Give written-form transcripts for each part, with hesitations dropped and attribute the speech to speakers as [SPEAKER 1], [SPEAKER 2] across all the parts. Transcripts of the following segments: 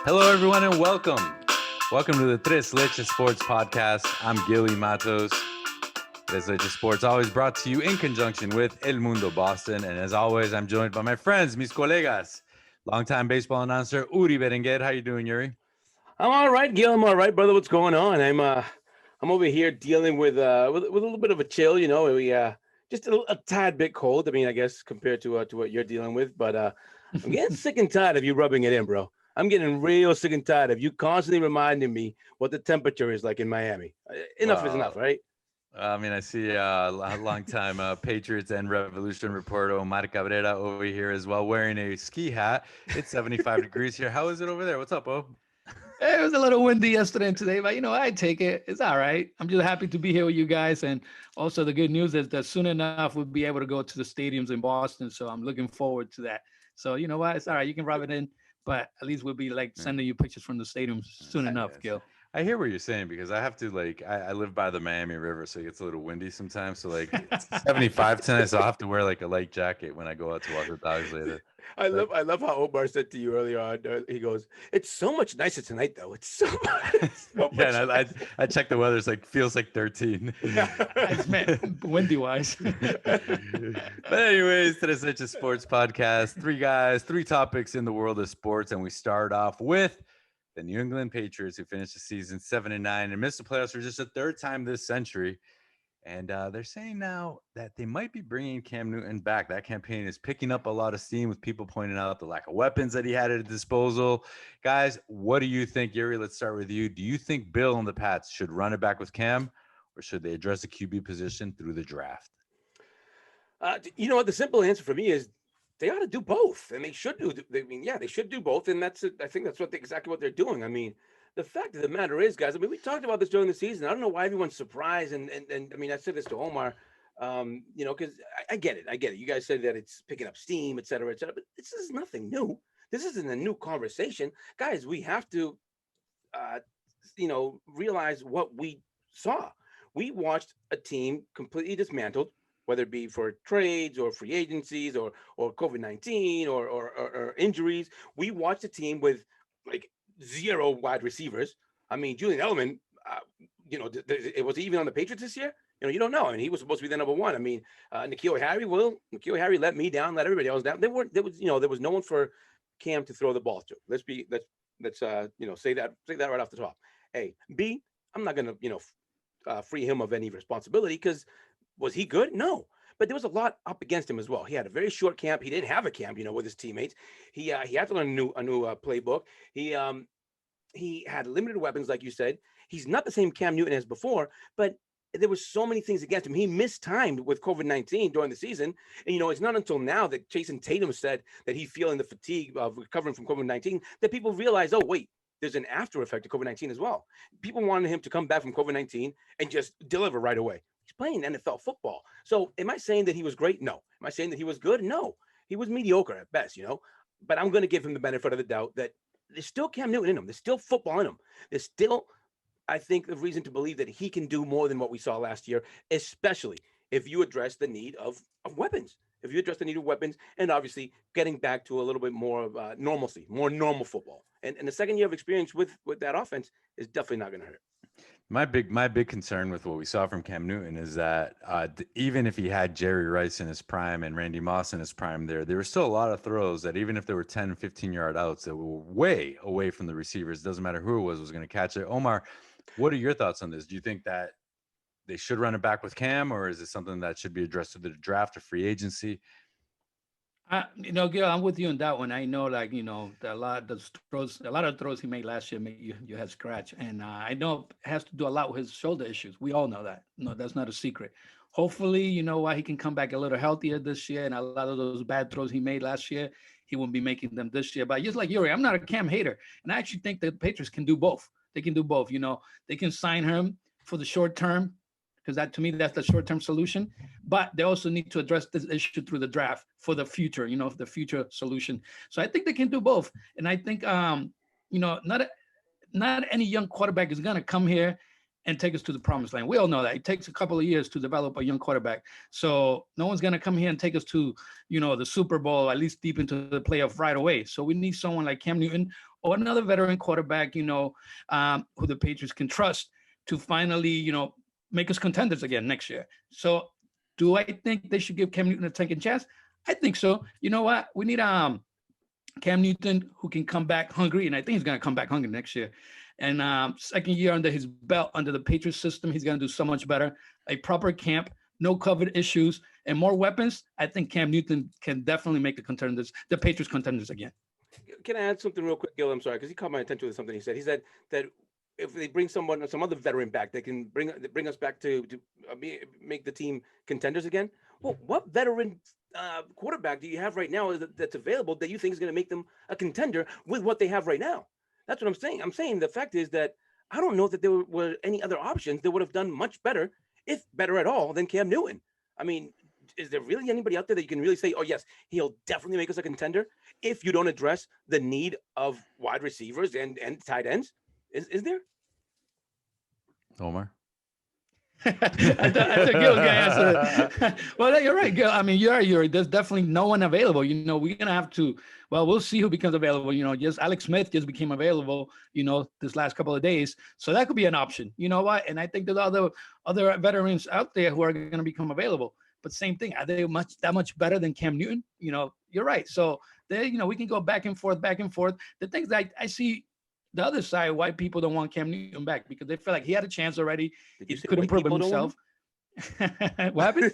[SPEAKER 1] Hello, everyone, and welcome. Welcome to the Tres Leches Sports Podcast. I'm Gilly Matos. Tres Leches Sports, always brought to you in conjunction with El Mundo Boston. And as always, I'm joined by my friends, mis colegas, longtime baseball announcer Uri Berenguer. How you doing, Yuri?
[SPEAKER 2] I'm all right, Gil. I'm all right, brother. What's going on? I'm over here dealing with a little bit of a chill. We just a tad bit cold. I mean, I guess compared to what you're dealing with, but I'm getting sick and tired of you rubbing it in, bro. I'm getting real sick and tired of you constantly reminding me what the temperature is like in Miami. Enough is enough, right?
[SPEAKER 1] I mean, I see a long-time Patriots and Revolution reporter Omar Cabrera over here as well, wearing a ski hat. It's 75 degrees here. How is it over there? What's up, O?
[SPEAKER 3] It was a little windy yesterday and today, but I take it. It's all right. I'm just happy to be here with you guys. And also the good news is that soon enough we'll be able to go to the stadiums in Boston. So I'm looking forward to that. So you know what? It's all right. You can rub it in, but at least we'll be sending you pictures from the stadiums soon enough, Gil.
[SPEAKER 1] I hear what you're saying because I have to I live by the Miami River, so it gets a little windy sometimes. So it's 75 tonight, so I'll have to wear a light jacket when I go out to walk the dogs later.
[SPEAKER 2] I love how Omar said to you earlier on. He goes, "It's so much nicer tonight, though. It's so much."
[SPEAKER 1] Yeah, and I checked the weather. It's feels like 13.
[SPEAKER 3] I meant windy wise.
[SPEAKER 1] But anyways, today's such a sports podcast. Three guys, three topics in the world of sports, and we start off with the New England Patriots, who finished the season 7-9 and missed the playoffs for just the third time this century. And they're saying now that they might be bringing Cam Newton back. That campaign is picking up a lot of steam with people pointing out the lack of weapons that he had at his disposal. Guys, what do you think? Yuri, let's start with you. Do you think Bill and the Pats should run it back with Cam, or should they address the QB position through the draft?
[SPEAKER 2] You know what? The simple answer for me is they ought to do both, and they should do. They should do both, and I think that's exactly what they're doing. I mean, the fact of the matter is, guys. I mean, we talked about this during the season. I don't know why everyone's surprised, and I mean, I said this to Omar, because I get it. You guys said that it's picking up steam, et cetera, but this is nothing new. This isn't a new conversation, guys. We have to, realize what we saw. We watched a team completely dismantled, whether it be for trades or free agencies or COVID-19 or injuries. We watched a team with zero wide receivers. I mean, Julian Edelman, it was even on the Patriots this year. You don't know. I mean, he was supposed to be the number one. I mean, N'Keal Harry let me down, let everybody else down. There was no one for Cam to throw the ball to. Let's say that right off the top. A. B. I'm not gonna free him of any responsibility because was he good? No. But there was a lot up against him as well. He had a very short camp. He didn't have a camp, with his teammates. He had to learn a new playbook. He had limited weapons, like you said. He's not the same Cam Newton as before, but there were so many things against him. He mistimed with COVID-19 during the season. And, it's not until now that Jason Tatum said that he's feeling the fatigue of recovering from COVID-19 that people realize, oh, wait, there's an after effect of COVID-19 as well. People wanted him to come back from COVID-19 and just deliver right away. He's playing NFL football. So am I saying that he was great? No. Am I saying that he was good? No. He was mediocre at best, But I'm going to give him the benefit of the doubt that there's still Cam Newton in him. There's still football in him. There's still, I think, the reason to believe that he can do more than what we saw last year, especially if you address the need of weapons. If you address the need of weapons and obviously getting back to a little bit more of normalcy, more normal football. And the second year of experience with that offense is definitely not going to hurt.
[SPEAKER 1] My big concern with what we saw from Cam Newton is that even if he had Jerry Rice in his prime and Randy Moss in his prime there were still a lot of throws that even if they were 10, 15-yard outs that were way away from the receivers, doesn't matter who it was going to catch it. Omar, what are your thoughts on this? Do you think that they should run it back with Cam, or is it something that should be addressed through the draft or free agency?
[SPEAKER 3] Gil, I'm with you on that one. I know, a lot of throws he made last year made you had scratch, and I know it has to do a lot with his shoulder issues. We all know that. No, that's not a secret. Hopefully, he can come back a little healthier this year, and a lot of those bad throws he made last year, he won't be making them this year. But just like Yuri, I'm not a Cam hater, and I actually think that the Patriots can do both. They can do both. They can sign him for the short term, because to me, that's the short-term solution. But they also need to address this issue through the draft for the future, the future solution. So I think they can do both. And I think, not any young quarterback is going to come here and take us to the promised land. We all know that it takes a couple of years to develop a young quarterback. So no one's going to come here and take us to, the Super Bowl, at least deep into the playoff right away. So we need someone like Cam Newton or another veteran quarterback, who the Patriots can trust to finally, make us contenders again next year. So do I think they should give Cam Newton a second chance? I think so. You know what? We need Cam Newton who can come back hungry, and I think he's going to come back hungry next year. And second year under his belt, under the Patriots system, he's going to do so much better. A proper camp, no COVID issues, and more weapons. I think Cam Newton can definitely make the Patriots contenders again.
[SPEAKER 2] Can I add something real quick, Gil? I'm sorry, because he caught my attention with something he said. He said that if they bring some other veteran back, they can bring us back to make the team contenders again. Well, what veteran quarterback do you have right now that's available that you think is going to make them a contender with what they have right now? That's what I'm saying. I'm saying the fact is that I don't know that there were any other options that would have done much better, if better at all, than Cam Newton. I mean, is there really anybody out there that you can really say, oh, yes, he'll definitely make us a contender if you don't address the need of wide receivers and tight ends? Is there?
[SPEAKER 1] Omar?
[SPEAKER 3] I thought Gil was gonna answer. Well, you're right, Gil. I mean, there's definitely no one available. We're gonna have to. Well, we'll see who becomes available. Just Alex Smith just became available. This last couple of days, so that could be an option. You know what? And I think there's other veterans out there who are going to become available. But same thing, are they that much better than Cam Newton? You're right. So we can go back and forth. The things that I see. The other side, white people don't want Cam Newton back because they feel like he had a chance already. He could improve himself. What happened?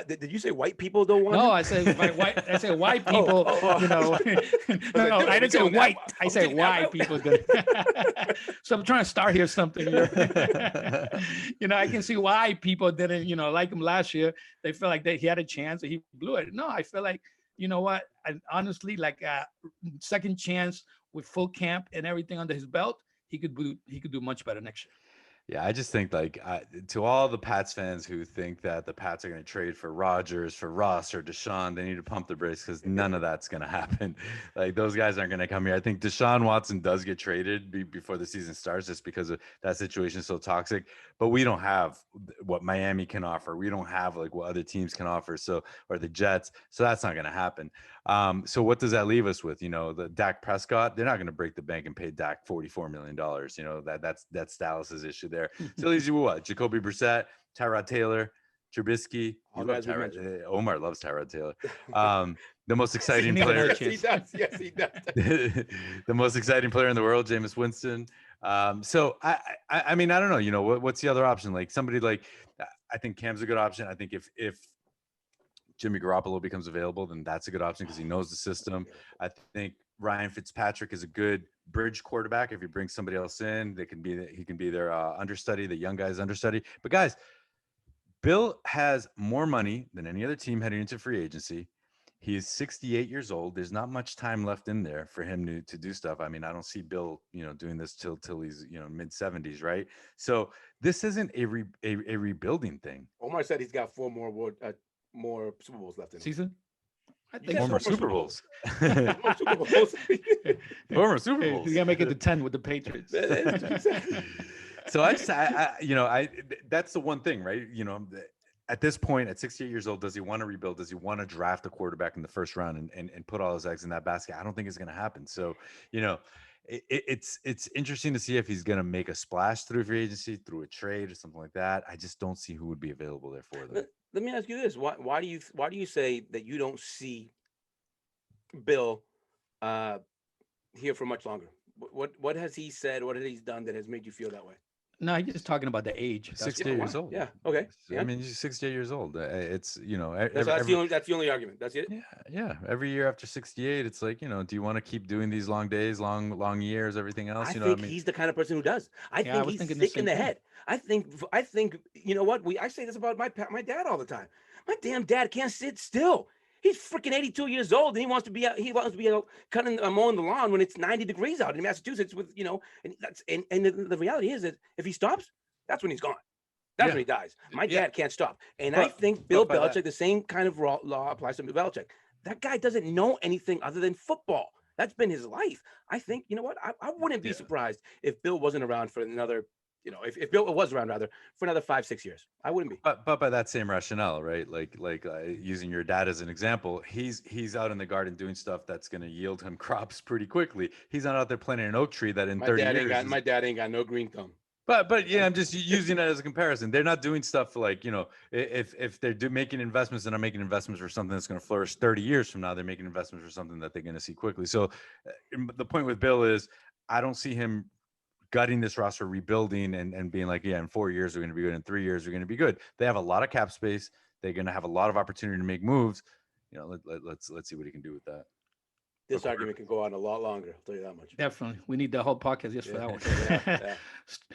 [SPEAKER 2] Did you say white people don't want him?
[SPEAKER 3] No, I said white. I said white people. No, I didn't say white. I said white people. So I'm trying to start here something. I can see why people didn't, like him last year. They feel like he had a chance and he blew it. No, I feel like, honestly, like a second chance with full camp and everything under his belt, he could do much better next year.
[SPEAKER 1] Yeah, I just think to all the Pats fans who think that the Pats are going to trade for Rodgers, for Russ, or Deshaun, they need to pump the brakes because none of that's going to happen. Like those guys aren't going to come here. I think Deshaun Watson does get traded before the season starts just because of that situation is so toxic. But we don't have what Miami can offer. We don't have like what other teams can offer. Or the Jets. So that's not going to happen. So what does that leave us with? The Dak Prescott, they're not going to break the bank and pay Dak $44 million. That's Dallas's issue there. So leaves you with what? Jacoby Brissett, Tyrod Taylor, Trubisky. Omar loves Tyrod Taylor. The most exciting player.
[SPEAKER 2] Yes, he does. Yes, he does.
[SPEAKER 1] The most exciting player in the world, Jameis Winston. So I mean, I don't know. What's the other option? Like somebody like, I think Cam's a good option. I think if Jimmy Garoppolo becomes available, then that's a good option because he knows the system. I think Ryan Fitzpatrick is a good bridge quarterback. If you bring somebody else in, he can be their understudy, the young guy's understudy. But guys, Bill has more money than any other team heading into free agency. He is 68 years old. There's not much time left in there for him to do stuff. I mean, I don't see Bill, doing this till he's, mid 70s, right? So this isn't a rebuilding thing.
[SPEAKER 2] Omar said he's got four more Super Bowls left in
[SPEAKER 3] season.
[SPEAKER 1] I think former Super Bowls.
[SPEAKER 3] Former Super Bowls. He's gonna make it to 10 with the Patriots.
[SPEAKER 1] So that's the one thing, right? At this point, at 68 years old, does he want to rebuild? Does he want to draft a quarterback in the first round and put all his eggs in that basket? I don't think it's going to happen. So, it's interesting to see if he's going to make a splash through free agency, through a trade or something like that. I just don't see who would be available there for them.
[SPEAKER 2] Let me ask you this: Why do you say that you don't see Bill here for much longer? What has he said? What has he done that has made you feel that way?
[SPEAKER 3] No, he's just talking about the age.
[SPEAKER 1] 68 years old.
[SPEAKER 2] Yeah. Okay. Yeah.
[SPEAKER 1] I mean, he's 68 years old. It's
[SPEAKER 2] that's the only argument. That's it.
[SPEAKER 1] Yeah. Every year after 68, it's like, do you want to keep doing these long days, long years, everything else?
[SPEAKER 2] I think he's the kind of person who does. I think he's sick in the head. I think you know what? I say this about my dad all the time. My damn dad can't sit still. He's freaking 82 years old, and he wants to be out cutting mowing the lawn when it's 90 degrees out in Massachusetts. With and the reality is that if he stops, that's when he's gone. That's when he dies. My dad can't stop, and I think Bill Belichick, the same kind of law applies to Bill Belichick. That guy doesn't know anything other than football. That's been his life. I think I wouldn't be surprised if Bill wasn't around for another if Bill was around rather for another 5-6 years, I wouldn't be.
[SPEAKER 1] But by that same rationale, right? Like using your dad as an example, he's out in the garden doing stuff that's going to yield him crops pretty quickly. He's not out there planting an oak tree that in 30 years.
[SPEAKER 2] My dad ain't got no green thumb.
[SPEAKER 1] But yeah, I'm just using it as a comparison. They're not doing stuff like, if they're making investments, they're not making investments for something that's going to flourish 30 years from now. They're making investments for something that they're going to see quickly. So the point with Bill is I don't see him gutting this roster, rebuilding and being like, yeah, in 4 years, we're going to be good. In 3 years, we're going to be good. They have a lot of cap space. They're going to have a lot of opportunity to make moves. Let's see what he can do with that.
[SPEAKER 2] This argument can go on a lot longer. I'll tell you that much.
[SPEAKER 3] Definitely. We need the whole podcast just for that one.
[SPEAKER 2] Yeah.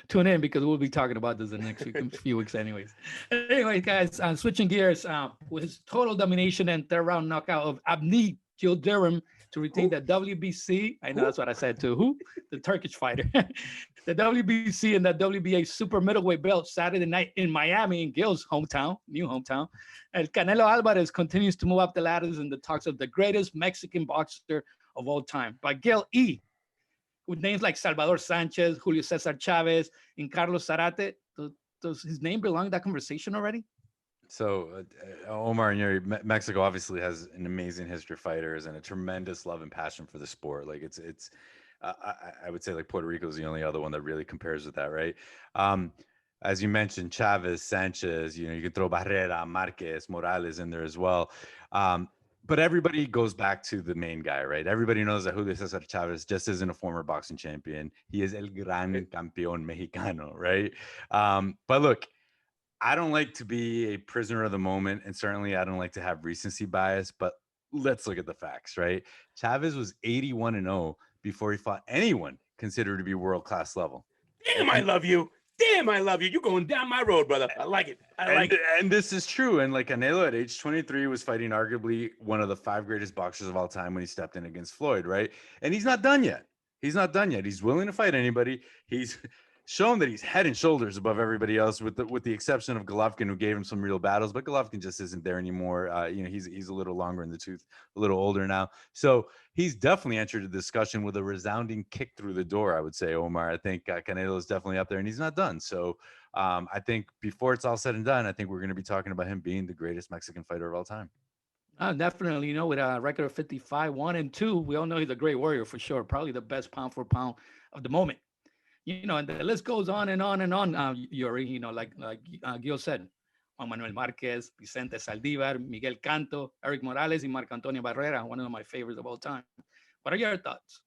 [SPEAKER 3] Tune in because we'll be talking about this in the next few weeks anyways. Anyway, guys, switching gears, with his total domination and third round knockout of Abni Yildirim to retain the WBC. I know that's what I said too. Who? The Turkish fighter. The WBC and the WBA super middleweight belt Saturday night in Miami, in Gil's hometown, new hometown. And Canelo Alvarez continues to move up the ladders in the talks of the greatest Mexican boxer of all time. But Gil E., with names like Salvador Sanchez, Julio Cesar Chavez, and Carlos Zarate, does his name belong in that conversation already?
[SPEAKER 1] So Omar and Yuri, Mexico obviously has an amazing history of fighters and a tremendous love and passion for the sport. Like it's I would say like Puerto Rico is the only other one that really compares with that, right? As you mentioned, Chavez, Sanchez, you can throw Barrera, Marquez, Morales in there as well. But everybody goes back to the main guy, right? Everybody knows that Julio Cesar Chavez just isn't a former boxing champion. He is el gran campeón mexicano, right? But look, I don't like to be a prisoner of the moment, and certainly I don't like to have recency bias, but let's look at the facts, right? Chavez was 81-0 before he fought anyone considered to be world-class level.
[SPEAKER 2] Damn, I love you. Damn, I love you. You're going down my road, brother. I like it.
[SPEAKER 1] And this is true. And like Canelo at age 23 was fighting arguably one of the 5 greatest boxers of all time when he stepped in against Floyd, right? And he's not done yet. He's willing to fight anybody. He's shown that he's head and shoulders above everybody else, with the exception of Golovkin, who gave him some real battles. But Golovkin just isn't there anymore. He's a little longer in the tooth, a little older now. So he's definitely entered a discussion with a resounding kick through the door, I would say, Omar. I think Canelo is definitely up there, and he's not done. So I think before it's all said and done, I think we're going to be talking about him being the greatest Mexican fighter of all time.
[SPEAKER 3] Definitely, with a record of 55-1-2, we all know he's a great warrior for sure. Probably the best pound for pound of the moment. And the list goes on and on and on, Yuri, like Gil said, Juan Manuel Marquez, Vicente Saldívar, Miguel Canto, Eric Morales, and Marco Antonio Barrera, one of my favorites of all time. What are your thoughts?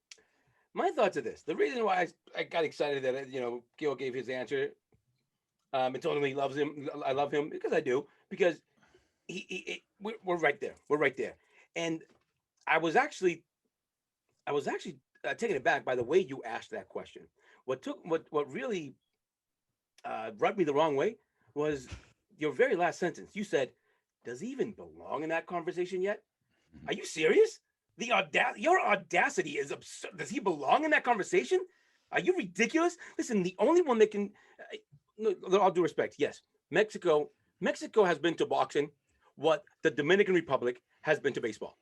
[SPEAKER 2] My thoughts are this. The reason why I got excited that, Gil gave his answer and told him he loves him. I love him because I do, because we're right there. We're right there. And I was actually taken aback by the way you asked that question. What really rubbed me the wrong way was your very last sentence. You said, "Does he even belong in that conversation yet?" Are you serious? Your audacity is absurd. Does he belong in that conversation? Are you ridiculous? Listen, the only one that can, with all due respect, yes, Mexico has been to boxing what the Dominican Republic has been to baseball.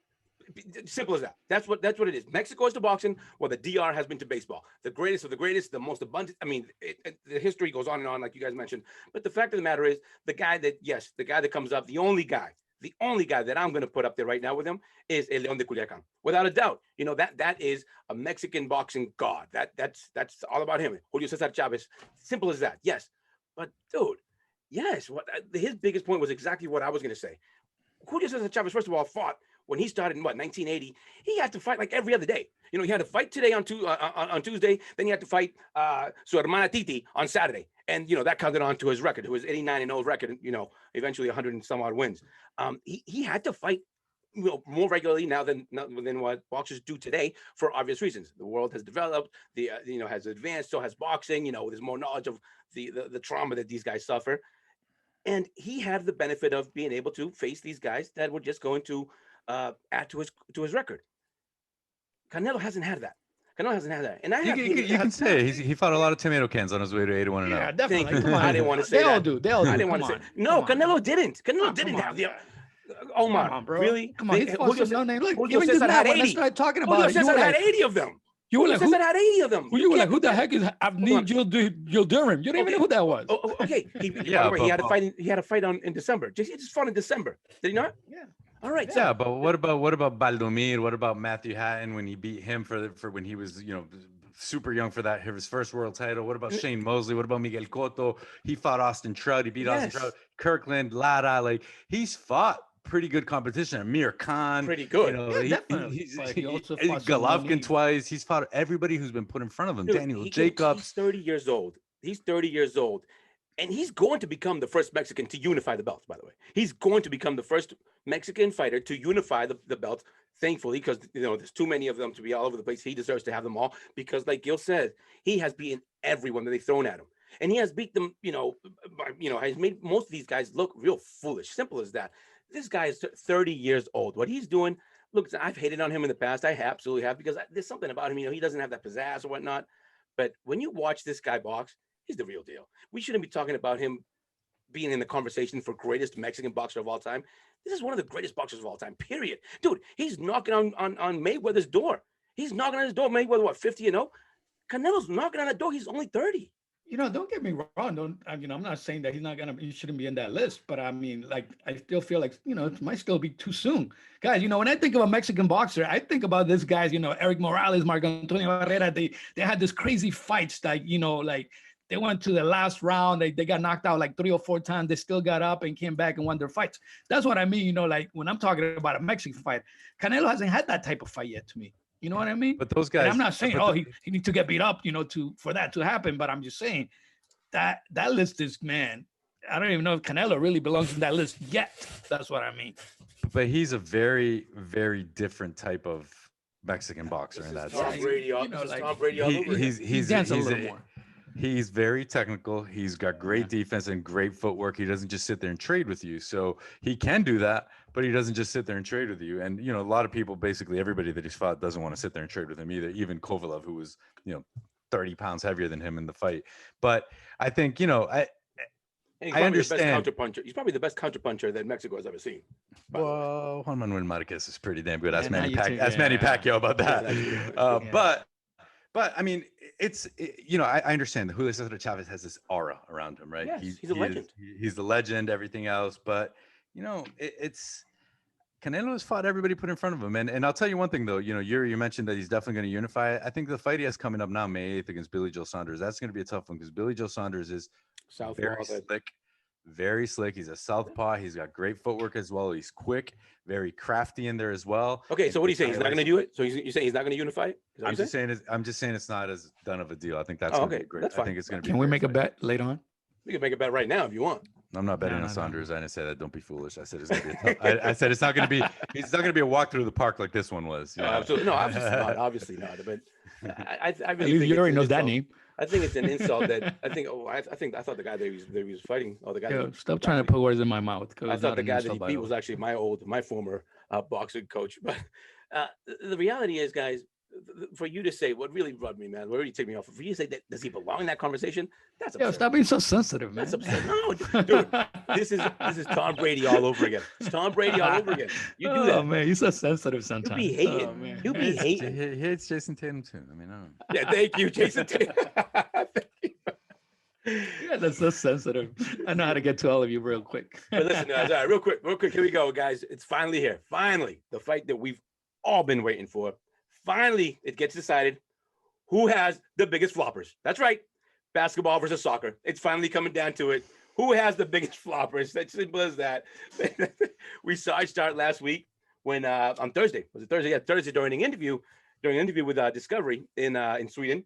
[SPEAKER 2] Simple as that. That's what it is. Mexico is to boxing, well, the DR has been to baseball. The greatest of the greatest, the most abundant. I mean, the history goes on and on, like you guys mentioned. But the fact of the matter is, the guy that comes up, the only guy that I'm going to put up there right now with him is El León de Culiacán, without a doubt. That is a Mexican boxing god. That's all about him. Julio Cesar Chavez. Simple as that. Yes, but dude, yes. His biggest point was exactly what I was going to say. Julio Cesar Chavez, first of all, fought. When he started in 1980, he had to fight like every other day. He had to fight today on Tuesday. Then he had to fight su hermana Titi on Saturday, and that counted on to his record, who was 89-0 record. Eventually 100 and some odd wins. He had to fight more regularly now than what boxers do today, for obvious reasons. The world has developed, has advanced, so has boxing. There's more knowledge of the trauma that these guys suffer, and he had the benefit of being able to face these guys that were just going to add to his record. Canelo hasn't had that. And
[SPEAKER 1] you can say he fought a lot of tomato cans on his way to 81-0.
[SPEAKER 3] Yeah, definitely.
[SPEAKER 2] Come on. I didn't want to say
[SPEAKER 3] they
[SPEAKER 2] that.
[SPEAKER 3] All do. I didn't want to say.
[SPEAKER 2] No, Canelo didn't. Canelo didn't have the. Omar,
[SPEAKER 3] come on, bro.
[SPEAKER 2] Really?
[SPEAKER 3] Come on. Julio
[SPEAKER 2] Cesar had 80.
[SPEAKER 3] Started talking about
[SPEAKER 2] Julio Cesar had 80 of them.
[SPEAKER 3] You were like,
[SPEAKER 2] Cesar had 80 of them.
[SPEAKER 3] you were like, who the heck is Avni Yildirim? You didn't even know who that was.
[SPEAKER 2] Okay. By the way, he had a fight in December. He just fought in December. Did he not?
[SPEAKER 3] Yeah.
[SPEAKER 2] All right.
[SPEAKER 1] Yeah, but what about Baldomir? What about Matthew Hatton when he beat him for when he was super young for his first world title? What about Shane Mosley? What about Miguel Cotto? He fought Austin Trout. He beat Austin Trout. Kirkland, Lara. Like he's fought pretty good competition. Amir Khan,
[SPEAKER 2] pretty good.
[SPEAKER 3] Definitely.
[SPEAKER 1] He also fought Golovkin twice. He's fought everybody who's been put in front of him. Dude, Daniel Jacobs.
[SPEAKER 2] He's 30 years old. And he's going to become the first Mexican to unify the belts, by the way. He's going to become the first Mexican fighter to unify the belts, thankfully, because there's too many of them to be all over the place. He deserves to have them all because, like Gil said, he has beaten everyone that they've thrown at him. And he has beat them, has made most of these guys look real foolish. Simple as that. This guy is 30 years old. What he's doing, look, I've hated on him in the past. I absolutely have, because there's something about him, he doesn't have that pizzazz or whatnot. But when you watch this guy box, he's the real deal. We shouldn't be talking about him being in the conversation for greatest Mexican boxer of all time. This is one of the greatest boxers of all time, period. Dude, he's knocking on Mayweather's door. He's knocking on his door. Mayweather, what, 50-0? Canelo's knocking on that door. He's only 30.
[SPEAKER 3] Don't get me wrong. I'm not saying that he shouldn't be in that list, but I mean, like, I still feel like, it might still be too soon. Guys, when I think of a Mexican boxer, I think about this guys, Eric Morales, Marco Antonio Barrera. They had this crazy fights that, like they went to the last round. They got knocked out like 3 or 4 times. They still got up and came back and won their fights. That's what I mean. Like when I'm talking about a Mexican fight, Canelo hasn't had that type of fight yet to me. You know what I mean?
[SPEAKER 1] But those guys,
[SPEAKER 3] and I'm not saying, he needs to get beat up, for that to happen. But I'm just saying that list is, man, I don't even know if Canelo really belongs in that list yet. That's what I mean.
[SPEAKER 1] But he's a very, very different type of Mexican boxer in that sense.
[SPEAKER 2] Tom Brady all over.
[SPEAKER 3] He's dancing a little more.
[SPEAKER 1] He's very technical. He's got great defense and great footwork. He doesn't just sit there and trade with you. So he can do that, but he doesn't just sit there and trade with you. And, a lot of people, basically everybody that he's fought doesn't want to sit there and trade with him either. Even Kovalev, who was, 30 pounds heavier than him in the fight. But I think, I understand.
[SPEAKER 2] He's probably the best counterpuncher that Mexico has ever seen.
[SPEAKER 1] Well, Juan Manuel Marquez is pretty damn good. Ask Manny Pacquiao about that. But I mean, I understand that Julio Cesar Chavez has this aura around him, right?
[SPEAKER 2] Yes, he's a legend.
[SPEAKER 1] He's the legend, everything else. But, it's Canelo has fought everybody put in front of him. And I'll tell you one thing, though, you mentioned that he's definitely going to unify. I think the fight he has coming up now, May 8th, against Billy Joe Saunders, that's going to be a tough one because Billy Joe Saunders is very slick. He's a southpaw. He's got great footwork as well. He's quick, very crafty in there as well.
[SPEAKER 2] Okay, so what are you saying? He's not going to do it? So you saying he's not going to unify?
[SPEAKER 1] I'm just saying it's not as done of a deal. I think that's going to be great.
[SPEAKER 2] That's fine.
[SPEAKER 1] I think it's going to be.
[SPEAKER 3] Can we make a bet later on?
[SPEAKER 2] We can make a bet right now if you want.
[SPEAKER 1] I'm not betting on Saunders. I didn't say that. Don't be foolish. I said it's going to be. I said it's not going to be. It's not going to be a walk through the park like this one was.
[SPEAKER 2] Absolutely no. Obviously not. But I really think
[SPEAKER 3] you already knows that name.
[SPEAKER 2] I think it's an insult that I thought the guy that he was fighting, or the guy.
[SPEAKER 3] Stop trying to put words in my mouth.
[SPEAKER 2] I thought the guy that he beat was actually my former boxing coach. But the reality is, guys, for you to say what really rubbed me, man, what really ticked me off, for you to say that does he belong in that conversation? That's absurd.
[SPEAKER 3] Stop being so sensitive, man.
[SPEAKER 2] That's absurd. No, dude, this is Tom Brady all over again. It's Tom Brady all over again. You do that.
[SPEAKER 3] Oh man, you're so sensitive sometimes.
[SPEAKER 2] You be hating. You be hating.
[SPEAKER 1] He hates Jason Tatum too. I mean, I don't know.
[SPEAKER 2] Yeah, thank you, Jason Tatum.
[SPEAKER 3] Yeah, that's so sensitive. I know how to get to all of you real quick.
[SPEAKER 2] But listen, guys, all right, real quick. Here we go, guys. It's finally here. Finally, the fight that we've all been waiting for. Finally, it gets decided who has the biggest floppers. That's right. Basketball versus soccer. It's finally coming down to it. Who has the biggest floppers? That's simple as that. We saw it start last week when on Thursday. Was it Thursday? Yeah, Thursday during an interview with Discovery in Sweden.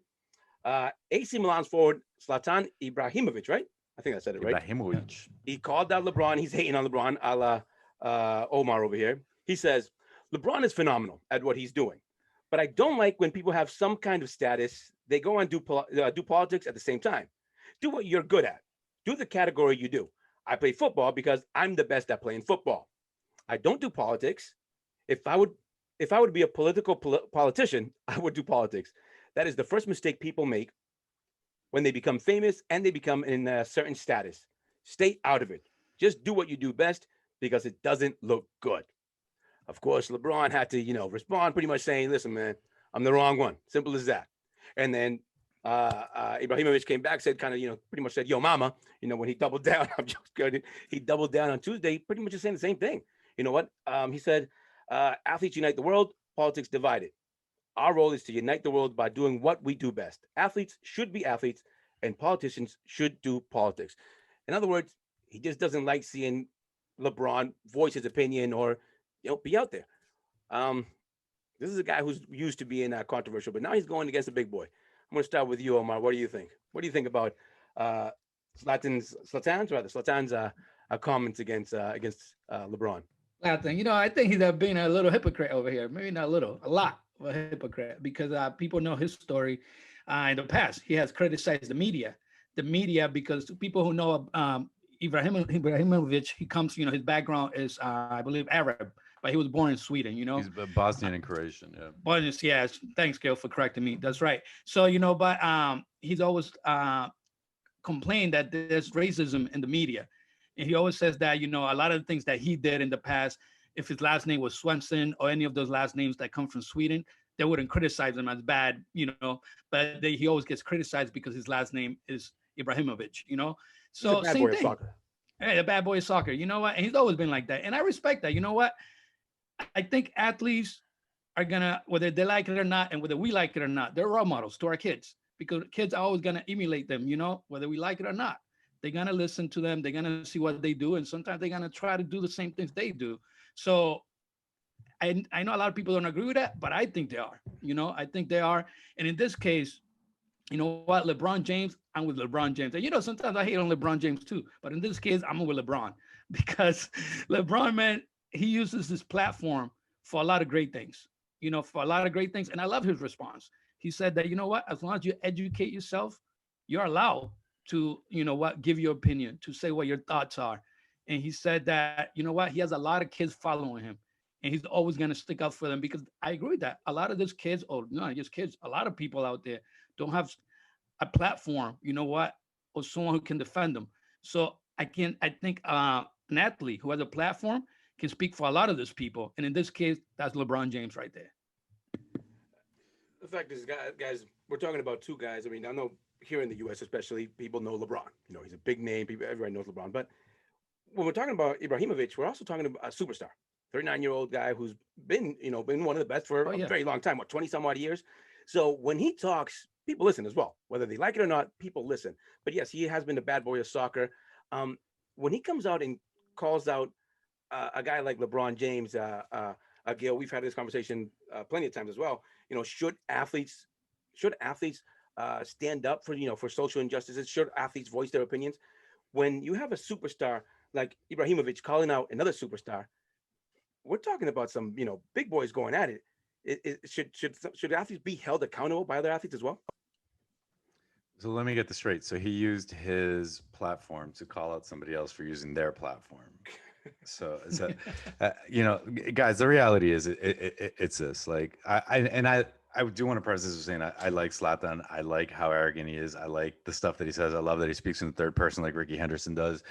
[SPEAKER 2] AC Milan's forward Zlatan Ibrahimovic, right? I think I said it right.
[SPEAKER 1] Ibrahimovic.
[SPEAKER 2] He called out LeBron. He's hating on LeBron, a la Omar over here. He says, LeBron is phenomenal at what he's doing. But I don't like when people have some kind of status, they go and do politics at the same time. Do what you're good at. Do the category you do. I play football because I'm the best at playing football. I don't do politics. If I would be a politician, I would do politics. That is the first mistake people make when they become famous and they become in a certain status. Stay out of it. Just do what you do best because it doesn't look good. Of course, LeBron had to, respond pretty much saying, listen, man, I'm the wrong one. Simple as that. And then Ibrahimovic came back, said kind of, pretty much said, yo, mama, when he doubled down, I'm just kidding. He doubled down on Tuesday, pretty much just saying the same thing. You know what? He said, athletes unite the world, politics divide it. Our role is to unite the world by doing what we do best. Athletes should be athletes, and politicians should do politics. In other words, he just doesn't like seeing LeBron voice his opinion or, be out there. Um, this is a guy who's used to being controversial, but now he's going against a big boy. I'm going to start with you, Omar. What do you think? What do you think about Zlatan's comments against LeBron?
[SPEAKER 3] Zlatan, I think he's being a little hypocrite over here. Maybe not a little, a lot of a hypocrite, because people know his story. In the past, he has criticized the media, because people who know Ibrahimovic, he comes, his background is, I believe, Arab, but he was born in Sweden.
[SPEAKER 1] He's Bosnian and Croatian. Yeah.
[SPEAKER 3] Bosnian, yes. Thanks, Gil, for correcting me. That's right. So, but he's always complained that there's racism in the media. And he always says that, a lot of the things that he did in the past, if his last name was Swenson or any of those last names that come from Sweden, they wouldn't criticize him as bad, but he always gets criticized because his last name is Ibrahimovic, So
[SPEAKER 2] He's a bad
[SPEAKER 3] same
[SPEAKER 2] boy of
[SPEAKER 3] thing.
[SPEAKER 2] soccer.
[SPEAKER 3] Hey, the bad boy of soccer. You know what? And he's always been like that. And I respect that. You know what? I think athletes are gonna, whether they like it or not, and whether we like it or not, they're role models to our kids, because kids are always gonna emulate them, whether we like it or not. They're gonna listen to them, they're gonna see what they do, and sometimes they're gonna try to do the same things they do. So I know a lot of people don't agree with that, but I think they are. I think they are. And in this case, you know what? LeBron James, I'm with LeBron James. And sometimes I hate on LeBron James too, but in this case, I'm with LeBron because LeBron, man, he uses this platform for a lot of great things, for a lot of great things. And I love his response. He said that, as long as you educate yourself, you're allowed to, give your opinion, to say what your thoughts are. And he said that, he has a lot of kids following him. And he's always going to stick up for them, because I agree with that. A lot of these kids, or not just kids, a lot of people out there don't have a platform, or someone who can defend them. So I think an athlete who has a platform can speak for a lot of these people. And in this case, that's LeBron James right there.
[SPEAKER 2] The fact is, guys, we're talking about two guys. I mean, I know here in the U.S. especially, people know LeBron. He's a big name. Everybody knows LeBron. But when we're talking about Ibrahimovic, we're also talking about a superstar. 39-year-old guy who's been one of the best for a very long time, 20 some odd years. So when he talks, people listen as well, whether they like it or not. People listen. But yes, he has been a bad boy of soccer. When he comes out and calls out a guy like LeBron James, Gil, we've had this conversation plenty of times as well. Should athletes stand up for social injustices? Should athletes voice their opinions? When you have a superstar like Ibrahimovic calling out another superstar, we're talking about some, big boys going at it. Should athletes be held accountable by other athletes as well?
[SPEAKER 1] So let me get this straight. So he used his platform to call out somebody else for using their platform. So guys, the reality is it's this. Like I do want to preface this with saying I like Zlatan. I like how arrogant he is. I like the stuff that he says. I love that he speaks in the third person like Ricky Henderson does.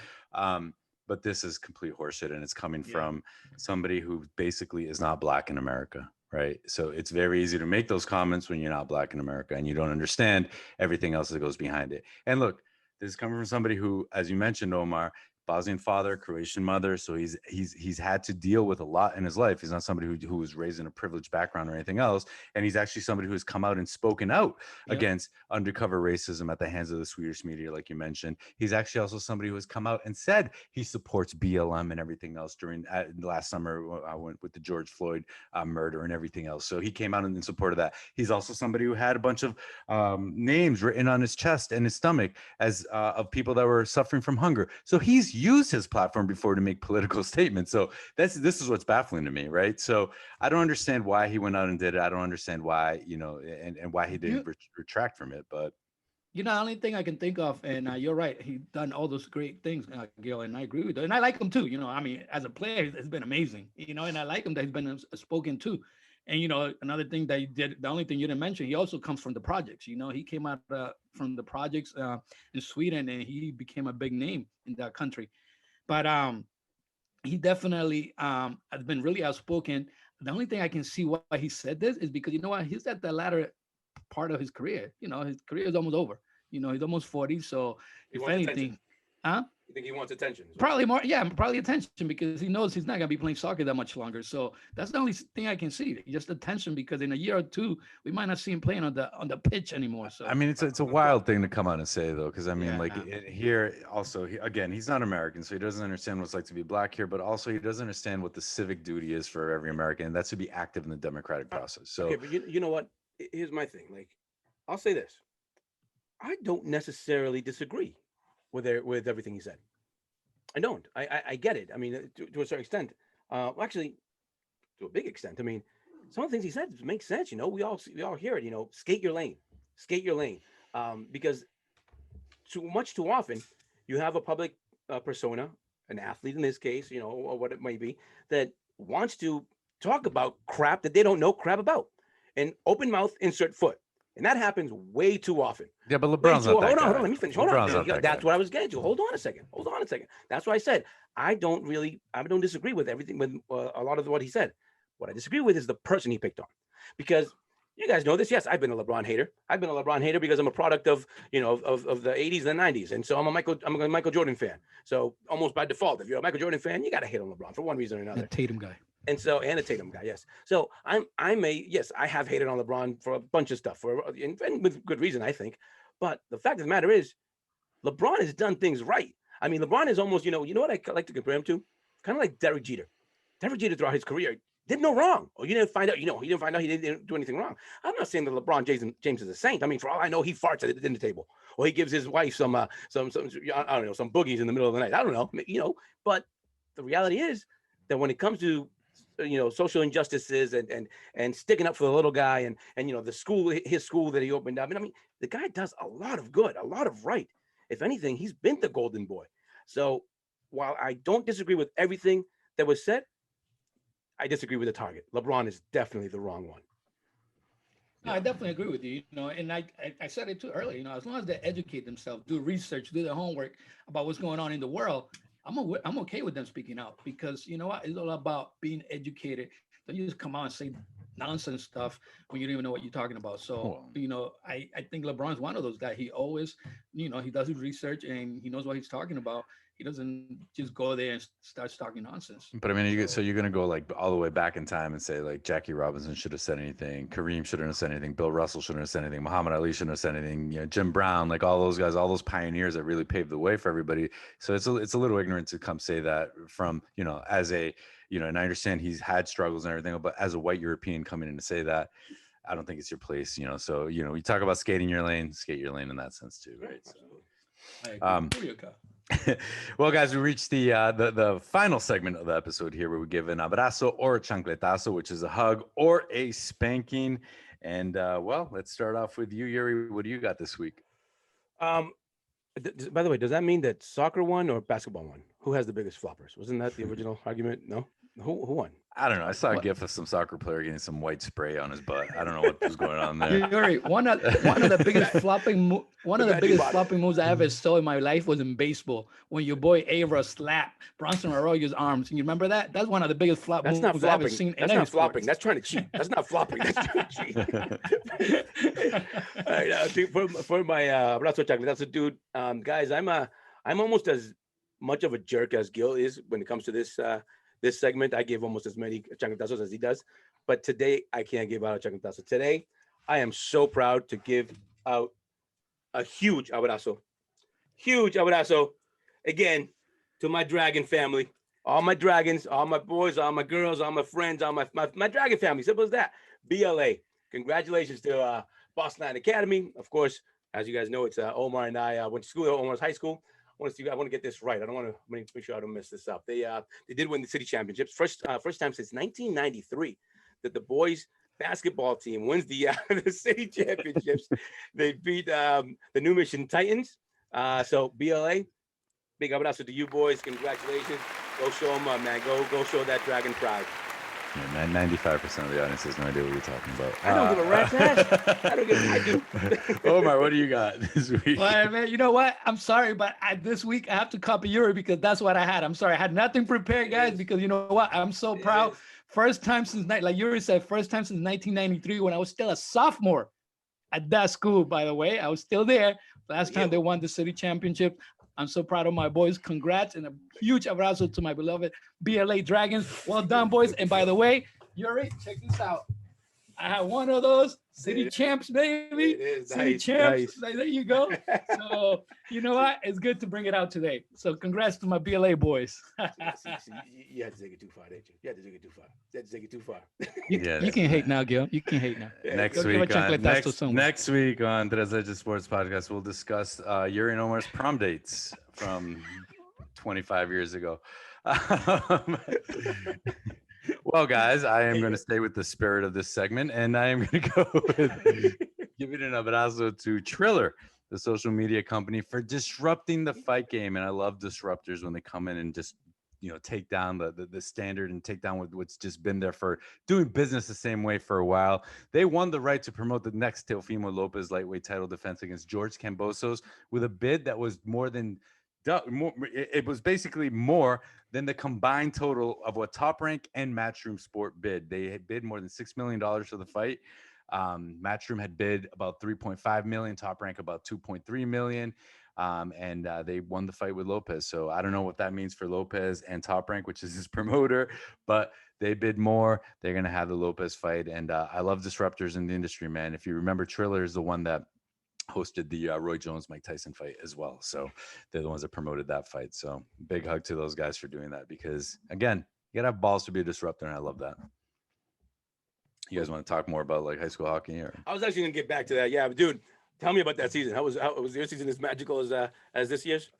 [SPEAKER 1] But this is complete horseshit, and it's coming from somebody who basically is not black in America, right? So it's very easy to make those comments when you're not black in America and you don't understand everything else that goes behind it. And look, this is coming from somebody who, as you mentioned, Omar, Bosnian father, Croatian mother. So he's had to deal with a lot in his life. He's not somebody who was raised in a privileged background or anything else. And he's actually somebody who has come out and spoken out against undercover racism at the hands of the Swedish media, like you mentioned. He's actually also somebody who has come out and said he supports BLM and everything else during last summer. I went with the George Floyd murder and everything else. So he came out in support of that. He's also somebody who had a bunch of names written on his chest and his stomach as of people that were suffering from hunger. So he's used his platform before to make political statements. So this is what's baffling to me, right? So I don't understand why he went out and did it. I don't understand why, and why he didn't retract from it. But
[SPEAKER 3] the only thing I can think of, and you're right, he done all those great things, Gil, and I agree with that. And I like him too. I mean, as a player, it's been amazing. And I like him that he's been spoken to. And another thing that he did, the only thing you didn't mention, he also comes from the projects. He came out from the projects in Sweden, and he became a big name in that country. But he definitely has been really outspoken. the only thing I can see why he said this is because you know what? He's at the latter part of his career. You know, his career is almost over. You know, he's almost 40. So
[SPEAKER 2] He
[SPEAKER 3] if
[SPEAKER 2] wants
[SPEAKER 3] anything,
[SPEAKER 2] attention.
[SPEAKER 3] huh?
[SPEAKER 2] You think he wants attention? is what
[SPEAKER 3] Probably more, yeah, probably attention because he knows he's not gonna be playing soccer that much longer. So that's the only thing I can see, just attention. Because in a year or two, we might not see him playing on the pitch anymore. So
[SPEAKER 1] I mean, it's a wild thing to come out and say though, because I mean,
[SPEAKER 3] Yeah,
[SPEAKER 1] like
[SPEAKER 3] nah.
[SPEAKER 1] here also, again, he's not American, so he doesn't understand what it's like to be black here. But also, he doesn't understand what the civic duty is for every American, and that's to be active in the democratic process. So,
[SPEAKER 2] Okay, but you know what? Here's my thing. Like, I'll say this: I don't necessarily disagree with everything he said. I don't. I get it. I mean, to a certain extent. Well, actually, to a big extent. I mean, some of the things he said make sense. You know, we all hear it. You know, skate your lane, because too often you have a public persona, an athlete in this case, you know, or what it may be, that wants to talk about crap that they don't know crap about, and open mouth insert foot. And that happens way too often.
[SPEAKER 1] yeah, but LeBron's not that
[SPEAKER 2] Hold
[SPEAKER 1] guy.
[SPEAKER 2] on, let me finish. Hold
[SPEAKER 1] LeBron's
[SPEAKER 2] on.
[SPEAKER 1] not that
[SPEAKER 2] That's
[SPEAKER 1] guy.
[SPEAKER 2] what I was getting to. Hold on a second. That's why I said I don't disagree with everything with a lot of what he said. What I disagree with is the person he picked on, because you guys know this. Yes, I've been a LeBron hater. I've been a LeBron hater because I'm a product of of the 80s and the 90s, and so I'm a Michael Jordan fan. So almost by default, if you're a Michael Jordan fan, you got to hate on LeBron for one reason or another.
[SPEAKER 3] The Tatum guy.
[SPEAKER 2] And a Tatum guy, yes. So I have hated on LeBron for a bunch of stuff, and with good reason, I think. But the fact of the matter is, LeBron has done things right. I mean, LeBron is almost, you know what I like to compare him to? Kind of like Derek Jeter. Derek Jeter throughout his career did no wrong. Or you didn't find out, he didn't find out he didn't do anything wrong. I'm not saying that LeBron James is a saint. I mean, for all I know, he farts at the dinner table, or he gives his wife some I don't know, some boogies in the middle of the night. I don't know, but the reality is that when it comes to social injustices and sticking up for the little guy and his school that he opened up, and I mean, the guy does a lot of good, a lot of right. If anything, he's been the golden boy. So while I don't disagree with everything that was said, I disagree with the target. LeBron is definitely the wrong one.
[SPEAKER 3] No, I definitely agree with you. And I said it too earlier. As long as they educate themselves, do research, do their homework about what's going on in the world, I'm okay with them speaking out, because you know what? It's all about being educated. Don't you just come out and say nonsense stuff when you don't even know what you're talking about. So, I think LeBron's one of those guys. He always, he does his research and he knows what he's talking about. He doesn't just go there and start talking nonsense.
[SPEAKER 1] But I mean, so you're going to go like all the way back in time and say like Jackie Robinson should have said anything, Kareem shouldn't have said anything, Bill Russell shouldn't have said anything, Muhammad Ali shouldn't have said anything, Jim Brown, like all those guys, all those pioneers that really paved the way for everybody. So it's a little ignorant to come say that from, as a, and I understand he's had struggles and everything, but as a white European coming in to say that, I don't think it's your place, So, you talk about skating your lane, skate your lane in that sense too, right? So, well, guys, we reached the final segment of the episode here, where we give an abrazo or a chancletazo, which is a hug or a spanking. And well, let's start off with you, Yuri. What do you got this week?
[SPEAKER 2] By the way, does that mean that soccer won or basketball won? Who has the biggest floppers? Wasn't that the original argument? No, who won?
[SPEAKER 1] I don't know. I saw a gif of some soccer player getting some white spray on his butt. I don't know what was going on there.
[SPEAKER 3] Yuri, one of the biggest flopping moves I ever saw in my life was in baseball, when your boy Avra slapped Bronson Arroyo's arms. And you remember that? That's one of the biggest flop
[SPEAKER 2] That's
[SPEAKER 3] moves
[SPEAKER 2] not
[SPEAKER 3] I've ever
[SPEAKER 2] flopping.
[SPEAKER 3] seen.
[SPEAKER 2] That's not flopping. That's trying to cheat. That's not flopping. That's trying to cheat. All right, for my abrazo chocolate, that's a dude. Guys, I'm almost as much of a jerk as Gil is when it comes to this segment. I give almost as many chancletazos as he does, but today I can't give out a chancletazo. Today, I am so proud to give out a huge abrazo again to my dragon family, all my dragons, all my boys, all my girls, all my friends, all my dragon family. Simple as that. BLA. Congratulations to Boston Line Academy. Of course, as you guys know, it's Omar and I went to school at Omar's high school. I want to get this right. I don't want to make sure I don't mess this up. They did win the city championships. First time since 1993 that the boys basketball team wins the city championships. They beat the New Mission Titans. So BLA, big abrazo to you boys. Congratulations. Go show them up, man. Go show that dragon pride.
[SPEAKER 1] Yeah, 95% of the audience has no idea what you're talking about.
[SPEAKER 2] I don't give a rat's ass. I don't give. I do.
[SPEAKER 1] Omar, what do you got this week?
[SPEAKER 3] Well, man, you know what? I'm sorry, but this week I have to copy Yuri because that's what I had. I'm sorry, I had nothing prepared, guys. Because you know what? I'm so proud. First time since like Yuri said, first time since 1993 when I was still a sophomore at that school. By the way, I was still there. Last time they won the city championship. I'm so proud of my boys. Congrats and a huge abrazo to my beloved BLA Dragons. Well done, boys. And by the way, Yuri, check this out. I have one of those city champs, baby.
[SPEAKER 2] It is
[SPEAKER 3] City
[SPEAKER 2] nice,
[SPEAKER 3] champs.
[SPEAKER 2] nice.
[SPEAKER 3] Like, there you go. So you know what? It's good to bring it out today. So congrats to my BLA boys.
[SPEAKER 2] See, you had to take it too far, didn't you? You had to take it too far. You had to take it too far.
[SPEAKER 3] You can hate now, Gil. You can hate now.
[SPEAKER 1] Next
[SPEAKER 3] Go give a
[SPEAKER 1] week, on,
[SPEAKER 3] chancletazo somewhere.
[SPEAKER 1] next week on the Leches Sports Podcast, we'll discuss Yuri and Omar's prom dates from 25 years ago. Well, guys, I am going to stay with the spirit of this segment, and I am going to go with giving an abrazo to Triller, the social media company, for disrupting the fight game. And I love disruptors when they come in and just, take down the standard and take down what's just been there for doing business the same way for a while. They won the right to promote the next Teofimo Lopez lightweight title defense against George Kambosos with a bid that was it was basically more than the combined total of what Top Rank and Matchroom Sport bid. They had bid more than $6 million for the fight. Matchroom had bid about 3.5 million, Top Rank about 2.3 million. And they won the fight with Lopez. So I don't know what that means for Lopez and Top Rank, which is his promoter, but they bid more. They're going to have the Lopez fight. And I love disruptors in the industry, man. If you remember, Triller is the one that hosted the Roy Jones Mike Tyson fight as well. So they're the ones that promoted that fight. So big hug to those guys for doing that, because again, you gotta have balls to be a disruptor, and I love that. You guys want to talk more about like high school hockey? Or
[SPEAKER 2] I was actually gonna get back to that. Yeah, but dude, tell me about that season. How was your season as magical as this year's?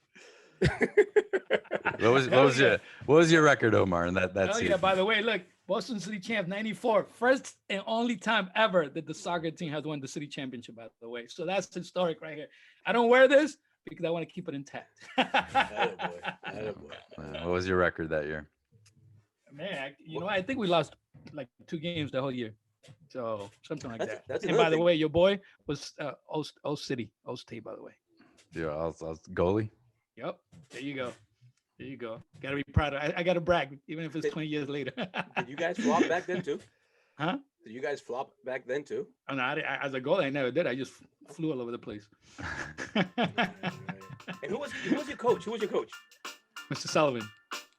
[SPEAKER 1] what was your record, Omar, in that season?
[SPEAKER 3] Yeah, by the way, look, Boston City champ 94, first and only time ever that the soccer team has won the city championship, by the way. So that's historic right here. I don't wear this because I want to keep it intact.
[SPEAKER 1] What was your record that year?
[SPEAKER 3] Man, I think we lost like 2 games the whole year. So something like that.
[SPEAKER 2] That's
[SPEAKER 3] and by the way, your boy was O State, by the way.
[SPEAKER 1] Yeah, I was goalie.
[SPEAKER 3] Yep. There you go. Gotta be proud of. I gotta brag, even if it's 20 years later.
[SPEAKER 2] Did you guys flop back then too?
[SPEAKER 3] Huh?
[SPEAKER 2] Did you guys flop back then too?
[SPEAKER 3] Oh, no, as a goalie, I never did. I just flew all over the place.
[SPEAKER 2] And who was your coach? Who was your coach?
[SPEAKER 3] Mr. Sullivan.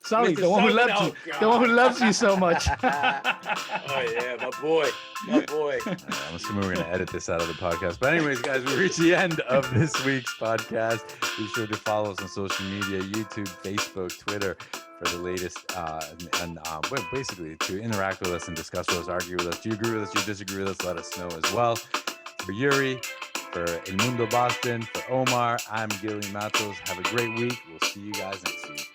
[SPEAKER 3] Sully,
[SPEAKER 2] Mr.
[SPEAKER 3] the one who
[SPEAKER 2] Sullivan?
[SPEAKER 3] loves you.
[SPEAKER 2] Oh,
[SPEAKER 3] The one who loves you so much.
[SPEAKER 2] Oh yeah, my boy.
[SPEAKER 1] I'm assuming we're going to edit this out of the podcast. But anyways, guys, we reached the end of this week's podcast. Be sure to follow us on social media, YouTube, Facebook, Twitter, for the latest, basically to interact with us and discuss with us, argue with us. Do you agree with us? Do you disagree with us? Let us know as well. For Yuri, for El Mundo Boston, for Omar, I'm Gilly Matos. Have a great week. We'll see you guys next week.